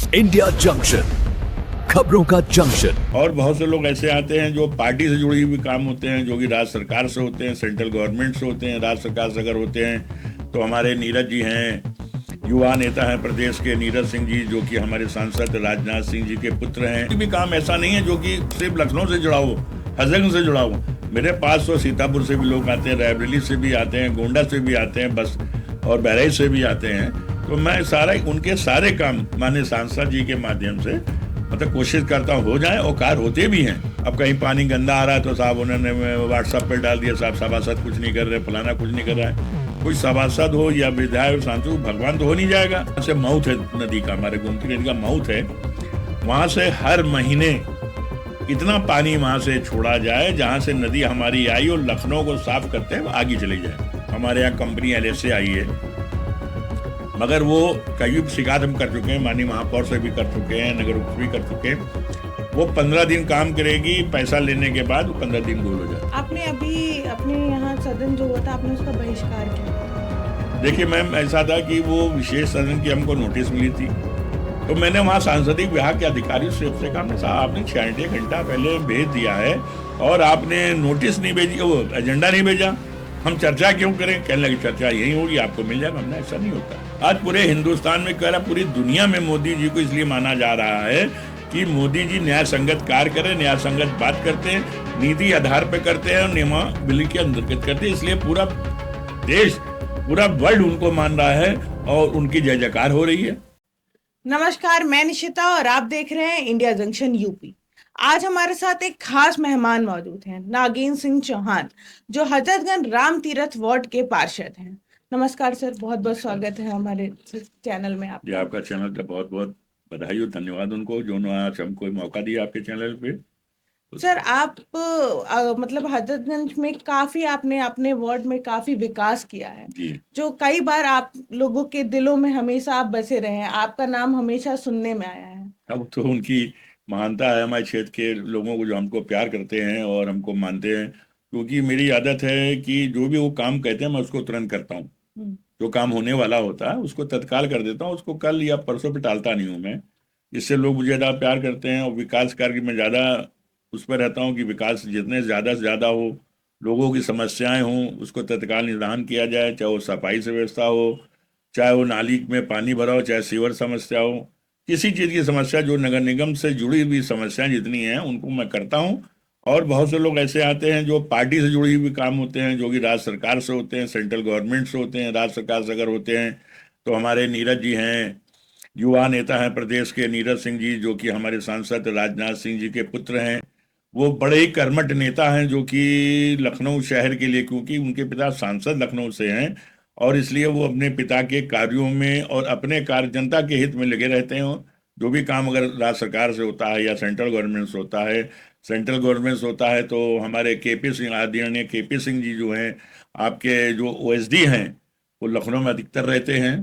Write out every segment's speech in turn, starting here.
India junction, खबरों का junction. और बहुत से लोग ऐसे आते हैं जो पार्टी से जुड़ी हुई काम होते हैं, जो कि राज्य सरकार से होते हैं, सेंट्रल गवर्नमेंट से होते हैं। राज्य सरकार से अगर होते हैं तो हमारे नीरज जी हैं, युवा नेता हैं प्रदेश के नीरज सिंह जी, जो कि हमारे सांसद राजनाथ सिंह जी के पुत्र हैं। कोई भी काम ऐसा नहीं है जो कि सिर्फ लखनऊ से जुड़ा हो, हजरतगंज से जुड़ा हो। मेरे पास तो सीतापुर से भी लोग आते हैं, रायबरेली से भी आते हैं, गोंडा से भी आते हैं, बस और बहराइच से भी आते हैं। तो मैं उनके सारे काम माननीय सांसद जी के माध्यम से मतलब कोशिश करता हूँ हो जाए, और कार होते भी हैं। अब कहीं पानी गंदा आ रहा है तो साहब उन्होंने व्हाट्सएप पे डाल दिया, साहब सभासद कुछ नहीं कर रहे, फलाना कुछ नहीं कर रहा है। कोई सभासद हो या विधायक सांसद, भगवान तो हो नहीं जाएगा। ऐसे माउथ है नदी का, हमारे गोमती नदी का माउथ है, वहां से हर महीने इतना पानी वहां से छोड़ा जाए जहां से नदी हमारी आई और लखनऊ को साफ करते हैं आगे चली जाए। हमारे यहाँ कंपनी LSA आई है, मगर वो कई शिकायत हम कर चुके हैं, माननीय महापौर से भी कर चुके हैं, नगर उप भी कर चुके हैं। वो 15 दिन काम करेगी, पैसा लेने के बाद 15 दिन गोल हो जाए। आपने अभी अपने यहाँ सदन जो हुआ था, आपने उसका बहिष्कार किया। देखिए मैम, ऐसा था कि वो विशेष सदन की हमको नोटिस मिली थी, तो मैंने वहाँ सांसदीय विभाग के अधिकारी से कहा, साहब आपने 6 घंटा पहले भेज दिया है और आपने नोटिस नहीं भेजी, वो एजेंडा नहीं भेजा, हम चर्चा क्यों करें? कहने लगे चर्चा यही होगी, आपको मिल जाएगा। हमने ऐसा नहीं होता। आज पूरे हिंदुस्तान में कह रहा, पूरी दुनिया में मोदी जी को इसलिए माना जा रहा है कि मोदी जी न्याय संगत कार्य करें, न्याय संगत बात करते हैं, नीति आधार पर करते हैं और नियमावली के अंतर्गत करते हैं। इसलिए पूरा देश, पूरा वर्ल्ड उनको मान रहा है और उनकी जय जयकार हो रही है। नमस्कार, मैं निशिता और आप देख रहे हैं इंडिया जंक्शन यूपी। आज हमारे साथ एक खास मेहमान मौजूद हैं, नागेंद्र सिंह चौहान, जो हजरतगंज राम तीरथ वार्ड के पार्षद हैं। नमस्कार सर, बहुत बहुत स्वागत है हमारे चैनल में। आप आपका चैनल का बहुत बहुत बधाई और धन्यवाद उनको, जो आज हमको मौका दिया आपके चैनल पे। सर, आप मतलब हजरतगंज में काफी आपने अपने वार्ड में काफी विकास किया है, जो कई बार आप लोगों के दिलों में हमेशा आप बसे रहे हैं, आपका नाम हमेशा सुनने में आया है। अब तो उनकी महानता है हमारे क्षेत्र के लोगों को, जो हमको प्यार करते हैं और हमको मानते हैं, क्योंकि मेरी आदत है कि जो भी वो काम कहते हैं मैं उसको तुरंत करता हूँ। जो काम होने वाला होता है उसको तत्काल कर देता हूँ, उसको कल या परसों पे टालता नहीं हूँ मैं। इससे लोग मुझे ज़्यादा प्यार करते हैं और विकास कार्य में ज़्यादा उस पर रहता हूँ कि विकास जितने ज़्यादा से ज़्यादा हो, लोगों की समस्याएं हों, उसको तत्काल निदान किया जाए, चाहे वो सफाई से व्यवस्था हो, चाहे वो नाली में पानी भरा हो, चाहे सीवर समस्या हो, किसी चीज़ की समस्या, जो नगर निगम से जुड़ी हुई समस्याएं जितनी हैं उनको मैं करता हूं। और बहुत से लोग ऐसे आते हैं जो पार्टी से जुड़ी हुई काम होते हैं, जो कि राज्य सरकार से होते हैं, सेंट्रल गवर्नमेंट से होते हैं। राज्य सरकार से अगर होते हैं तो हमारे नीरज जी हैं, युवा नेता हैं प्रदेश के नीरज सिंह जी, जो कि हमारे सांसद राजनाथ सिंह जी के पुत्र हैं। वो बड़े ही कर्मठ नेता हैं, जो कि लखनऊ शहर के लिए, क्योंकि उनके पिता सांसद लखनऊ से हैं, और इसलिए वो अपने पिता के कार्यों में और अपने कार्य जनता के हित में लगे रहते हैं। जो भी काम अगर राज्य सरकार से होता है या सेंट्रल गवर्नमेंट से होता है, सेंट्रल गवर्नमेंट से होता है तो हमारे KP सिंह, आदरणीय KP सिंह जी जो हैं, आपके जो OSD हैं, वो लखनऊ में अधिकतर रहते हैं।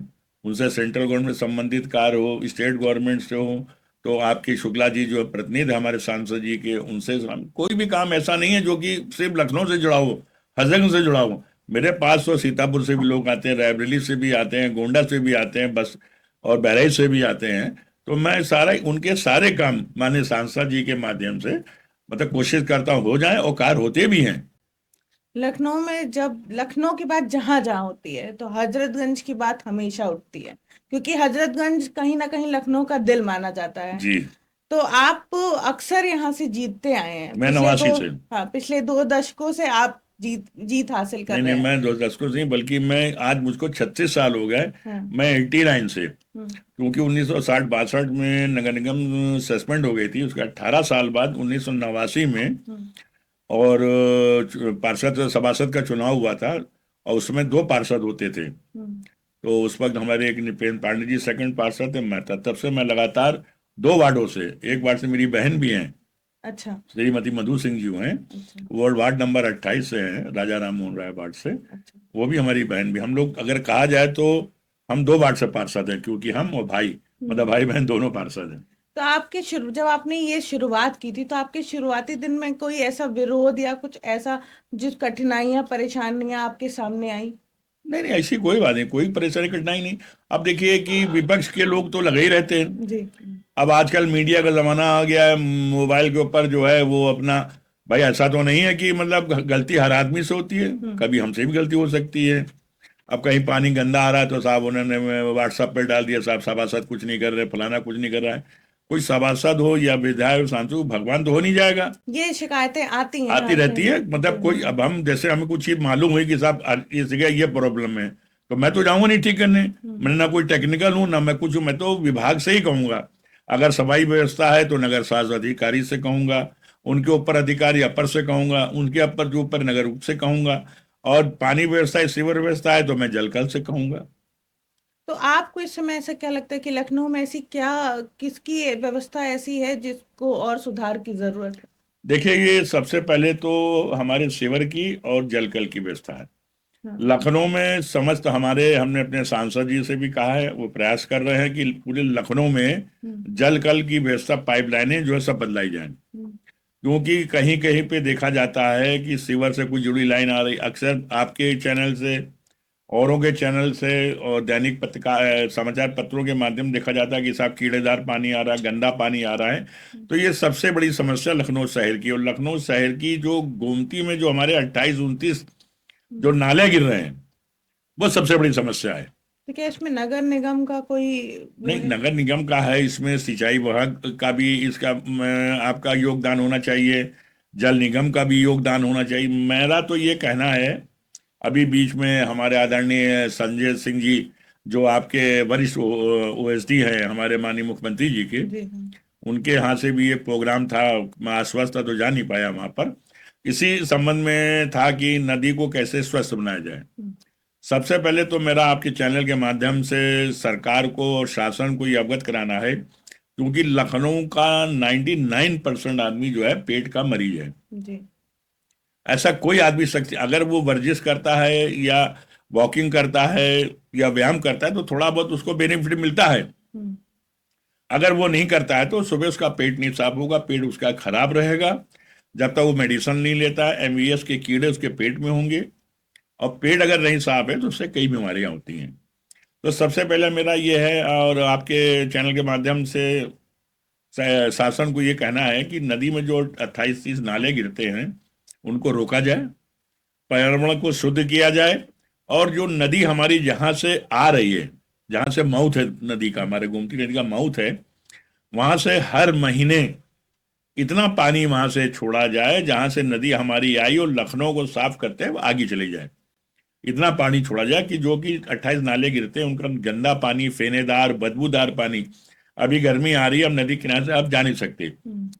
उनसे सेंट्रल गवर्नमेंट संबंधित कार्य हो, स्टेट गवर्नमेंट से हो, तो आपकी शुक्ला जी जो प्रतिनिधि हमारे सांसद जी के, उनसे कोई भी काम ऐसा नहीं है जो कि सिर्फ लखनऊ से जुड़ा हो, हजरतगंज से जुड़ा हो। मेरे पास तो सीतापुर से भी लोग आते हैं, रायबरेली से भी आते हैं, गोंडा से भी आते हैं, बस और बहराइच से भी आते हैं। तो मैं उनके सारे काम माननीय सांसद जी के माध्यम से मतलब कोशिश करता हूँ हो जाए, और कार होते भी हैं। लखनऊ में जब लखनऊ की बात जहां जहां होती है तो हजरतगंज की बात हमेशा उठती है, क्योंकि हजरतगंज कहीं ना कहीं लखनऊ का दिल माना जाता है जी। तो आप अक्सर यहाँ से जीतते आए हैं। मैं नवासी से, हाँ, पिछले 2 दशकों से आप जीत हासिल कर रहे हैं। नहीं, मैं 2 दशकों से नहीं, बल्कि मैं आज मुझको 36 साल हो गए। मैं 89 से, क्योंकि 1960-62 में नगर निगम सस्पेंड हो गई थी, उसके 18 साल बाद 1989 में और पार्षद सभासद का चुनाव हुआ था, और उसमें 2 पार्षद होते थे। तो उस वक्त हमारे एक निपेंद्र पांडे जी सेकंड पार्षद थे, मैं था। तब से मैं लगातार 2 वार्डों से, एक वार्ड से मेरी बहन भी हैं, अच्छा, श्रीमती मधु सिंह जी हैं, अच्छा। वो वार्ड नंबर 28 से हैं, राजा राम मोहन राय वार्ड से। अच्छा। वो भी हमारी बहन भी। हम लोग अगर कहा जाए तो हम 2 वार्ड से पार्षद हैं, क्योंकि हम और भाई मतलब भाई बहन दोनों पार्षद हैं। तो आपके जब आपने ये शुरुआत की थी तो आपके शुरुआती दिन में कोई ऐसा विरोध या कुछ ऐसा जो कठिनाइयां परेशानियां आपके सामने आई? नहीं, ऐसी कोई बात नहीं, कोई परेशानी कठिनाई नहीं। अब देखिए कि विपक्ष के लोग तो लगे ही रहते हैं, जी। अब आजकल मीडिया का जमाना आ गया है, मोबाइल के ऊपर जो है वो अपना, भाई ऐसा तो नहीं है कि मतलब गलती हर आदमी से होती है, कभी हमसे भी गलती हो सकती है। अब कहीं पानी गंदा आ रहा है तो साहब उन्होंने व्हाट्सएप पे डाल दिया, साहब सभासद कुछ नहीं कर रहे, फलाना कुछ नहीं कर रहा है। कोई सभासद हो या विधायक सांसद, भगवान तो हो नहीं जाएगा, ये शिकायतें आती हैं आती रहती है। मतलब कोई, हम्म। अब हम जैसे हमें कुछ चीज मालूम हुई कि साहब इस जगह ये प्रॉब्लम है, तो मैं तो जाऊंगा नहीं ठीक करने। मैं ना कोई टेक्निकल हूँ ना मैं कुछ हूँ, मैं तो विभाग से ही कहूंगा। अगर सफाई व्यवस्था है तो नगर शासन अधिकारी से कहूंगा, उनके ऊपर अधिकारी अपर से कहूंगा, उनके अपर जो ऊपर नगर उप से कहूंगा, और पानी व्यवस्था है, सीवर व्यवस्था है तो मैं जलकल से कहूंगा। तो आपको इस समय ऐसा क्या लगता है कि लखनऊ में ऐसी क्या, किसकी व्यवस्था ऐसी है जिसको और सुधार की जरूरत है? देखिए, ये सबसे पहले तो हमारे सीवर की और जलकल की व्यवस्था है। हाँ। लखनऊ में समस्त हमारे, हमने अपने सांसद जी से भी कहा है, वो प्रयास कर रहे हैं कि पूरे लखनऊ में जल कल की व्यवस्था, पाइपलाइनें जो है सब बदलाई जाएं। क्योंकि कहीं कहीं पे देखा जाता है कि सीवर से कोई जुड़ी लाइन आ रही, अक्सर आपके चैनल से, औरों के चैनल से और दैनिक पत्रकार समाचार पत्रों के माध्यम देखा जाता है कि साहब कीड़ेदार पानी आ रहा है, गंदा पानी आ रहा है। तो ये सबसे बड़ी समस्या लखनऊ शहर की, और लखनऊ शहर की जो गोमती में जो हमारे 28-29 जो नाले गिर रहे हैं, वो सबसे बड़ी समस्या है। तो क्या इसमें नगर निगम का कोई वो नहीं, है? नगर निगम का है, इसमें सिंचाई विभाग का भी इसका आपका योगदान होना चाहिए, जल निगम का भी योगदान होना चाहिए। मेरा तो ये कहना है, अभी बीच में हमारे आदरणीय संजय सिंह जी, जो आपके वरिष्ठ ओएसडी हैं हमारे माननीय मुख्यमंत्री जी के, जी हाँ। उनके यहाँ से भी ये प्रोग्राम था, मैं आश्वस्त था तो जा नहीं पाया वहाँ पर। इसी संबंध में था कि नदी को कैसे स्वस्थ बनाया जाए। सबसे पहले तो मेरा आपके चैनल के माध्यम से सरकार को और शासन को ये अवगत कराना है, क्योंकि लखनऊ का 99% आदमी जो है पेट का मरीज है। जी। ऐसा कोई आदमी शक्ति, अगर वो वर्जिश करता है या वॉकिंग करता है या व्यायाम करता है तो थोड़ा बहुत उसको बेनिफिट मिलता है। अगर वो नहीं करता है तो सुबह उसका पेट नहीं साफ होगा, पेट उसका खराब रहेगा। जब तक वो मेडिसिन नहीं लेता है, एमवीएस के कीड़े उसके पेट में होंगे, और पेट अगर नहीं साफ है तो उससे कई बीमारियां होती हैं। तो सबसे पहले मेरा ये है, और आपके चैनल के माध्यम से शासन को ये कहना है कि नदी में जो 28-30 नाले गिरते हैं उनको रोका जाए, पर्यावरण को शुद्ध किया जाए, और जो नदी हमारी जहाँ से आ रही है, जहाँ से माउथ है नदी का, हमारे गोमती नदी का माउथ है, वहां से हर महीने इतना पानी वहां से छोड़ा जाए जहां से नदी हमारी आई और लखनऊ को साफ करते हैं आगे चली जाए। इतना पानी छोड़ा जाए कि जो कि 28 नाले गिरते हैं उनका गंदा पानी, फेनेदार बदबूदार पानी, अभी गर्मी आ रही है, अब नदी किनारे से आप जा नहीं सकते,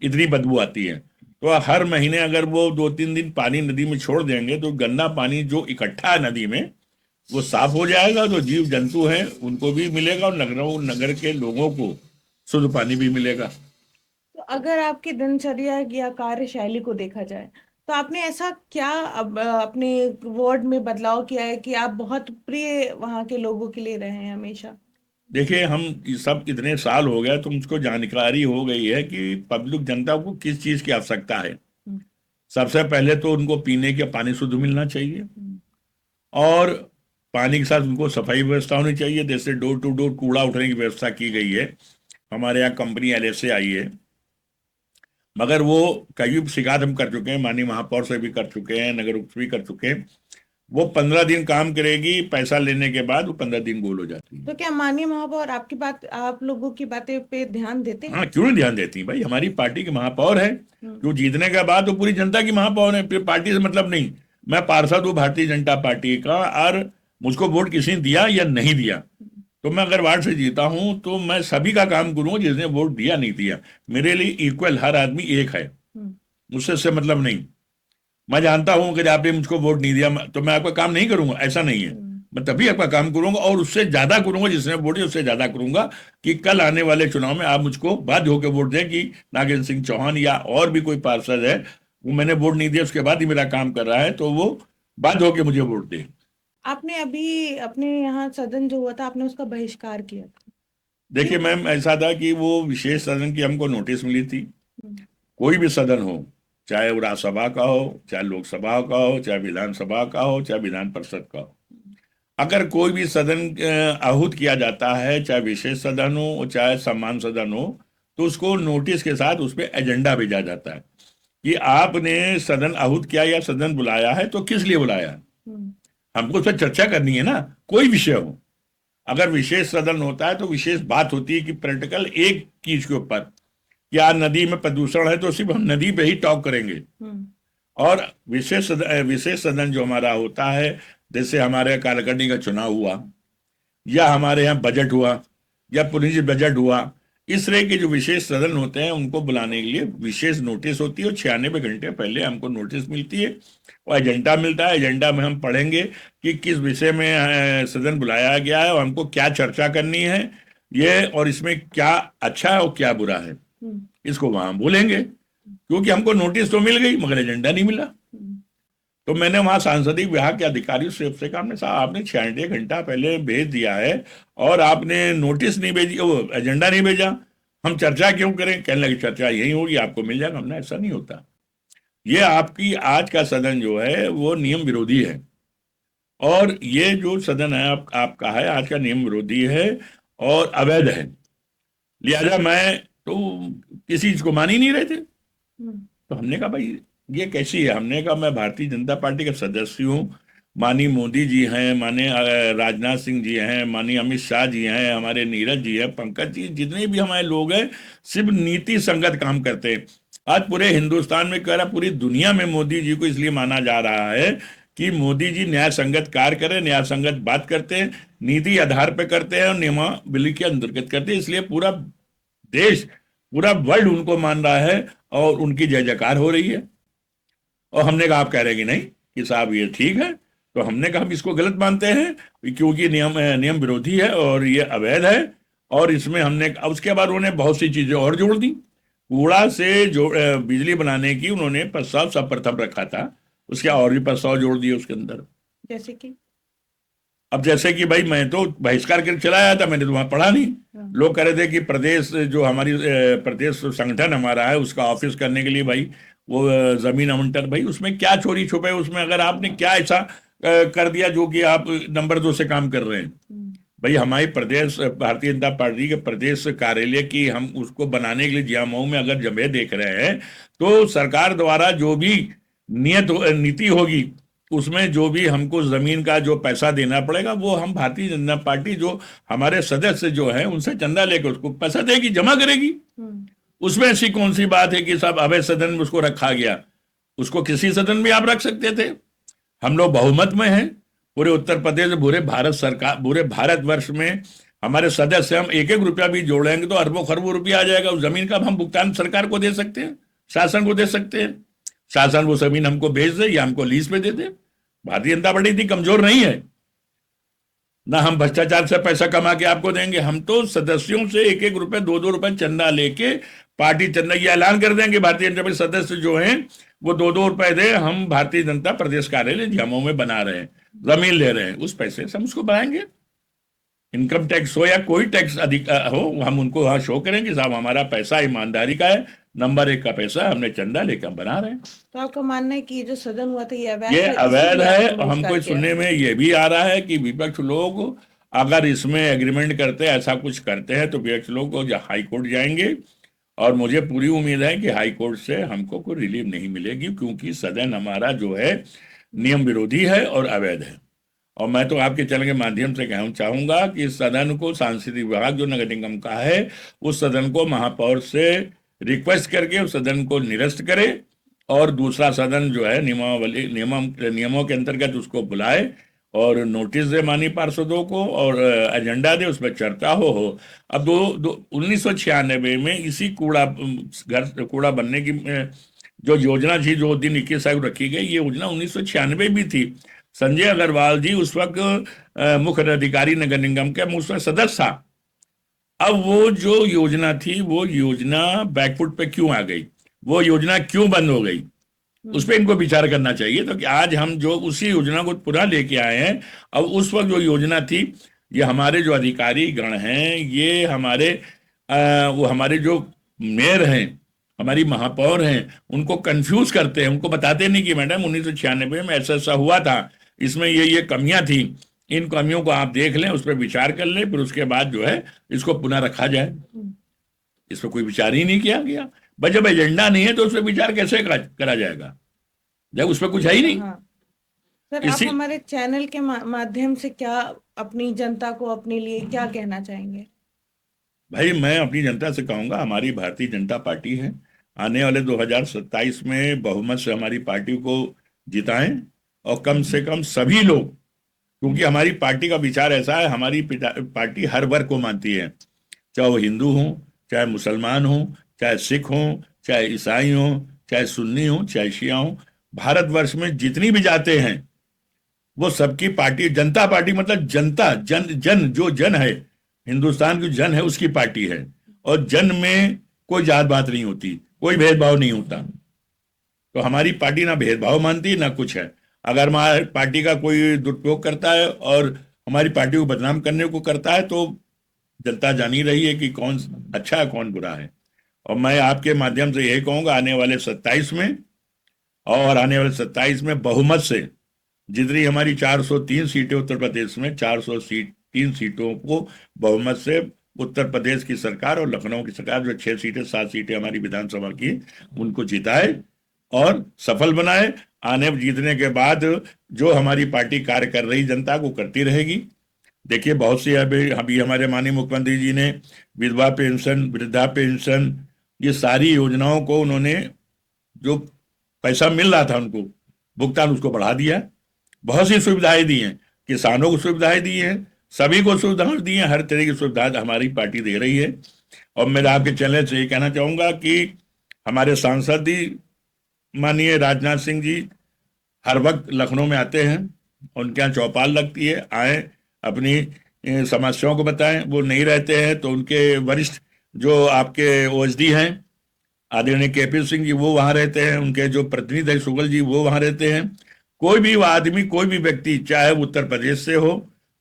इतनी बदबू आती है। तो हर महीने अगर वो 2-3 दिन पानी नदी में छोड़ देंगे तो गंदा पानी जो इकट्ठा है नदी में वो साफ हो जाएगा, तो जीव जंतु हैं उनको भी मिलेगा और नगर के लोगों को शुद्ध पानी भी मिलेगा। तो अगर आपकी दिनचर्या या कार्यशैली को देखा जाए तो आपने ऐसा क्या अब अपने वार्ड में बदलाव किया है कि आप बहुत प्रिय वहां के लोगों के लिए रहे हैं हमेशा? देखिए, हम सब इतने साल हो गए तो मुझको जानकारी हो गई है कि पब्लिक जनता को किस चीज की आवश्यकता है। सबसे पहले तो उनको पीने का पानी शुद्ध मिलना चाहिए, और पानी के साथ उनको सफाई व्यवस्था होनी चाहिए। जैसे डोर टू डोर कूड़ा उठाने की व्यवस्था की गई है, हमारे यहाँ कंपनी एलएसए आई है, मगर वो कई शिकायत हम कर चुके हैं, माननीय महापौर से भी कर चुके हैं, नगर उप भी कर चुके हैं। वो 15 दिन काम करेगी, पैसा लेने के बाद वो 15 दिन गोल हो जाती है। तो क्या माननीय महापौर आपकी बात, आप लोगों की बातें पे ध्यान देते हैं? हाँ, क्यों नहीं ध्यान देती भाई, हमारी पार्टी की महापौर है, जो जीतने के बाद तो पूरी जनता की महापौर है, फिर पार्टी से मतलब नहीं। मैं पार्षद हूँ भारतीय जनता पार्टी का, और मुझको वोट किसी ने दिया या नहीं दिया, तो मैं अगर वार्ड से जीता हूं तो मैं सभी का काम करूंगा, जिसने वोट दिया नहीं दिया मेरे लिए इक्वल, हर आदमी एक है, मुझसे से मतलब नहीं। मैं जानता हूं कि आपने मुझको वोट नहीं दिया तो मैं आपका काम नहीं करूंगा, ऐसा नहीं है। मैं तभी आपका काम करूंगा और उससे ज्यादा करूंगा, जिसने वोट दिया उससे ज्यादा करूंगा, कि कल आने वाले चुनाव में आप मुझको बाध्य होकर वोट दें कि नागेंद्र सिंह चौहान या और भी कोई पार्षद है, वो मैंने वोट नहीं दिया उसके बाद ही मेरा काम कर रहा है, तो वो बाध्य होकर मुझे वोट दे। आपने अभी अपने यहाँ सदन जो हुआ था आपने उसका बहिष्कार किया था, देखिए मैम, ऐसा था कि वो विशेष सदन की हमको नोटिस मिली थी। कोई भी सदन हो, चाहे वो राज्यसभा का हो, चाहे लोकसभा का हो, चाहे विधानसभा का हो, चाहे विधान परिषद का हो, अगर कोई भी सदन आहूत किया जाता है, चाहे विशेष सदन हो चाहे सम्मान सदन हो, तो उसको नोटिस के साथ उस पर एजेंडा भेजा जाता है कि आपने सदन आहूत किया या सदन बुलाया है तो किस लिए बुलाया है। हमको उस पर चर्चा करनी है ना, कोई विषय हो। अगर विशेष सदन होता है तो विशेष बात होती है कि प्रैक्टिकल एक चीज के ऊपर, कि आज नदी में प्रदूषण है तो सिर्फ हम नदी पे ही टॉक करेंगे। और विशेष सदन जो हमारा होता है, जैसे हमारे कार्यकारिणी का चुनाव हुआ, या हमारे यहाँ बजट हुआ, या पुलिस बजट हुआ, इस तरह के जो विशेष सदन होते हैं उनको बुलाने के लिए विशेष नोटिस होती है और 96 घंटे पहले हमको नोटिस मिलती है और एजेंडा मिलता है। एजेंडा में हम पढ़ेंगे कि किस विषय में सदन बुलाया गया है और हमको क्या चर्चा करनी है ये, और इसमें क्या अच्छा है और क्या बुरा है, इसको वहां बोलेंगे। क्योंकि हमको नोटिस तो मिल गई मगर एजेंडा नहीं मिला। तो मैंने वहां सांसदीय विभाग के अधिकारियों से कहा, हमने साहब आपने 96 घंटा पहले भेज दिया है और आपने नोटिस नहीं भेजी, वो एजेंडा नहीं भेजा, हम चर्चा क्यों करें। कहने लगे चर्चा यही होगी, आपको मिल जाएगा। हमने ऐसा नहीं होता, ये आपकी आज का सदन जो है वो नियम विरोधी है, और ये जो सदन है आपका है आज का नियम विरोधी है और अवैध है। लिहाजा मैं तो किसी चीज को मान ही नहीं रहे थे। तो हमने कहा भाई ये कैसी है। हमने कहा मैं भारतीय जनता पार्टी का सदस्य हूँ, माननीय मोदी जी हैं, माननीय राजनाथ सिंह जी हैं, माननीय अमित शाह जी हैं, हमारे नीरज जी हैं, पंकज जी, जितने भी हमारे लोग हैं सिर्फ नीति संगत काम करते हैं। आज पूरे हिंदुस्तान में कह रहा, पूरी दुनिया में मोदी जी को इसलिए माना जा रहा है कि मोदी जी न्याय संगत कार्य करें, न्याय संगत बात करते हैं, नीति आधार पर करते हैं और नियमावली के अंतर्गत करते हैं। इसलिए पूरा देश, पूरा वर्ल्ड उनको मान रहा है और उनकी जय जयकार हो रही है। और हमने कहा आप कह रहे हैं कि नहीं कि साहब ये ठीक है, तो हमने कहा हम इसको गलत मानते हैं क्योंकि नियम विरोधी है और ये अवैध है। और इसमें हमने उसके बाद उन्होंने बहुत सी चीजें और जोड़ दी। कूड़ा से जो बिजली बनाने की उन्होंने प्रस्ताव सर्वप्रथम रखा था, उसके और भी प्रस्ताव जोड़ दिए उसके अंदर। जैसे कि अब जैसे कि भाई मैं तो बहिष्कार करके चला आया था, मैंने तो वहां पढ़ा नहीं। लोग कह रहे थे कि प्रदेश जो हमारी प्रदेश संगठन हमारा है उसका ऑफिस करने के लिए भाई वो जमीन आवंटन, भाई उसमें क्या चोरी छुपे, उसमें अगर आपने क्या ऐसा कर दिया जो कि आप नंबर 2 से काम कर रहे हैं। भाई हमारी प्रदेश भारतीय जनता पार्टी के प्रदेश कार्यालय की हम उसको बनाने के लिए जियामऊ में अगर जगह देख रहे हैं तो सरकार द्वारा जो भी नीति होगी उसमें जो भी हमको जमीन का जो पैसा देना पड़ेगा वो हम भारतीय जनता पार्टी जो हमारे सदस्य जो है उनसे चंदा लेकर उसको पैसा देगी, जमा करेगी। उसमें ऐसी कौन सी बात है कि साहब अवैध सदन में उसको रखा गया, उसको किसी सदन में आप रख सकते थे। हम लोग बहुमत में हैं पूरे उत्तर प्रदेश, पूरे भारत सरकार, पूरे भारतवर्ष में हमारे सदस्य, हम एक रुपया भी जोड़ेंगे तो अरबों खरबों रुपया आ जाएगा। उस जमीन का हम भुगतान सरकार को दे सकते हैं, शासन को दे सकते हैं। शासन वो जमीन हमको बेच दे या हमको लीज पे दे दे। भारतीय जनता पार्टी इतनी कमजोर नहीं है ना, हम भ्रष्टाचार से पैसा कमा के आपको देंगे। हम तो सदस्यों से 1 रुपए 2 रुपए चंदा लेके पार्टी चंदा, ये ऐलान कर देंगे भारतीय जनता पार्टी सदस्य जो हैं वो 2 रुपए दे, हम भारतीय जनता प्रदेश कार्यालय जियामऊ में बना रहे हैं, जमीन ले रहे हैं, उस पैसे से हम उसको बनाएंगे। इनकम टैक्स हो या कोई टैक्स अधिक हो, हम उनको वहां शो करेंगे साहब हमारा पैसा ईमानदारी का है, नंबर 1 का पैसा हमने चंदा लेकर बना रहे हैं। तो आपका मानना है कि ये जो सदन हुआ था ये अवैध है। हमको सुनने में ये भी आ रहा है कि विपक्ष लोग अगर इसमें एग्रीमेंट करते हैं, ऐसा कुछ करते हैं तो विपक्ष लोग हाई कोर्ट जाएंगे और मुझे पूरी उम्मीद है कि हाई कोर्ट से हमको कोई रिलीफ नहीं मिलेगी, क्योंकि सदन हमारा जो है नियम विरोधी है और अवैध है। और मैं तो आपके चैनल के माध्यम से कहना चाहूंगा कि इस सदन को सांस्कृतिक विभाग जो नगर निगम का है उस सदन को महापौर से रिक्वेस्ट करके उस सदन को निरस्त करे और दूसरा सदन जो है नियमों के अंतर्गत उसको बुलाए और नोटिस दे माननीय पार्षदों को और एजेंडा दे, उसमें चर्चा हो। अब 1996 में इसी कूड़ा बनने की जो योजना थी, जो दिन 21 तारीख रखी गई, ये योजना 1996 भी थी। संजय अग्रवाल जी उस वक्त मुख्य अधिकारी नगर निगम के, उस वक्त सदस्य था। अब वो जो योजना थी वो योजना बैकफुट पे क्यों आ गई, वो योजना क्यों बंद हो गई, उस पर इनको विचार करना चाहिए। तो कि आज हम जो उसी योजना को पुनः लेके आए हैं, अब उस वक्त जो योजना थी, ये हमारे जो अधिकारी गण हैं, ये वो हमारे जो मेयर हैं, हमारी महापौर हैं, उनको कंफ्यूज करते हैं। उनको बताते नहीं कि मैडम 1996 में ऐसा ऐसा हुआ था, इसमें ये कमियां थी, इन कमियों को आप देख लें, उस पर विचार कर लें, फिर उसके बाद जो है इसको पुनः रखा जाए। इस पर कोई विचार ही नहीं किया गया। बस जब एजेंडा नहीं है तो उस पर विचार कैसे करा जाएगा जब उस पर कुछ है ही नहीं। हाँ सर, आप हमारे चैनल के माध्यम से क्या अपनी जनता को अपने लिए क्या कहना चाहेंगे? भाई मैं अपनी जनता से कहूंगा, हमारी भारतीय जनता पार्टी है, आने वाले 2027 में बहुमत से हमारी पार्टी को जिताएं और कम से कम सभी लोग, क्योंकि हमारी पार्टी का विचार ऐसा है, हमारी पार्टी हर वर्ग को मानती है, चाहे वो हिंदू हो, चाहे मुसलमान हो, चाहे सिख हो, चाहे ईसाई हो, चाहे सुन्नी हो, चाहे शिया हो। भारतवर्ष में जितनी भी जाते हैं वो सबकी पार्टी जनता पार्टी, मतलब जनता, जन जो जन है, हिंदुस्तान की जन है उसकी पार्टी है। और जन में कोई जात बात नहीं होती, कोई भेदभाव नहीं होता। तो हमारी पार्टी ना भेदभाव मानती ना कुछ है। अगर हमारी पार्टी का कोई दुरुपयोग करता है और हमारी पार्टी को बदनाम करने को करता है तो जनता जान ही रही है कि कौन अच्छा है कौन बुरा है। और मैं आपके माध्यम से यही कहूंगा, आने वाले 27 में बहुमत से जितनी हमारी 403 सीटें उत्तर प्रदेश में, 403 सीटों को बहुमत से उत्तर प्रदेश की सरकार और लखनऊ की सरकार, जो 7 सीटें हमारी विधानसभा की, उनको जिताए और सफल बनाए। आने जीतने के बाद जो हमारी पार्टी कार्य कर रही जनता को करती रहेगी। देखिए बहुत सी अभी हमारे माननीय मुख्यमंत्री जी ने विधवा पेंशन, वृद्धा पेंशन, ये सारी योजनाओं को उन्होंने जो पैसा मिल रहा था उनको भुगतान उसको बढ़ा दिया। बहुत सी सुविधाएं दी हैं, किसानों को सुविधाएं दी हैं, सभी को सुविधाएं दी हैं, हर तरह की सुविधा हमारी पार्टी दे रही है। और मैं आपके चैनल से ये कहना चाहूंगा कि हमारे सांसद जी माननीय राजनाथ सिंह जी हर वक्त लखनऊ में आते हैं, उनके यहाँ चौपाल लगती है, आए अपनी समस्याओं को बताएं। वो नहीं रहते हैं तो उनके वरिष्ठ जो आपके ओएसडी हैं आदरणीय केपी सिंह जी वो वहाँ रहते हैं, उनके जो प्रतिनिधि है शुगल जी वो वहाँ रहते हैं। कोई भी आदमी, कोई भी व्यक्ति, चाहे उत्तर प्रदेश से हो,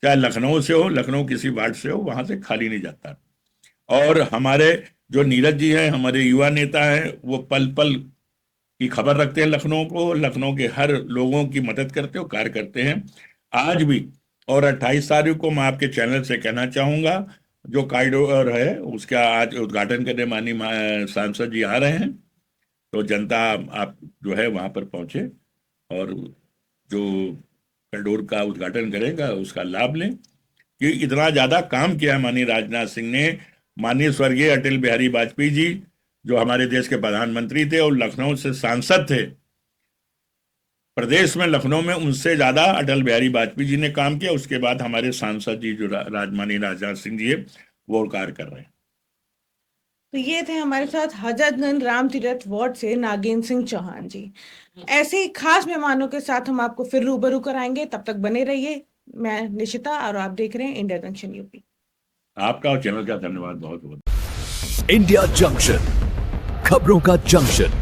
चाहे लखनऊ से हो, लखनऊ किसी वार्ड से हो, वहां से खाली नहीं जाता। और हमारे जो नीरज जी हैं, हमारे युवा नेता हैं, वो पल पल की खबर रखते हैं लखनऊ को, लखनऊ के हर लोगों की मदद करते हो, कार्य करते हैं आज भी। और 28 तारीख को मैं आपके चैनल से कहना चाहूंगा, जो कॉरिडोर है उसका आज उद्घाटन करने माननीय सांसद जी आ रहे हैं, तो जनता आप जो है वहां पर पहुंचे और जो कॉरिडोर का उद्घाटन करेगा उसका लाभ लें। कि इतना ज्यादा काम किया माननीय राजनाथ सिंह ने। माननीय स्वर्गीय अटल बिहारी वाजपेयी जी जो हमारे देश के प्रधानमंत्री थे और लखनऊ से सांसद थे, प्रदेश में लखनऊ में उनसे ज्यादा अटल बिहारी वाजपेयी जी ने काम किया। उसके बाद हमारे सांसद जी जो माननीय राजनाथ सिंह जी है वो कार्य कर रहे हैं। तो ये थे हमारे साथ हजरतगंज राम तीरथ वार्ड से नागेंद्र सिंह चौहान जी। ऐसे ही खास मेहमानों के साथ हम आपको फिर रूबरू कराएंगे, तब तक बने रहिए। मैं निशिता और आप देख रहे हैं इंडिया जंक्शन यूपी। आपका और चैनल का धन्यवाद बहुत बहुत। इंडिया जंक्शन, खबरों का जंक्शन।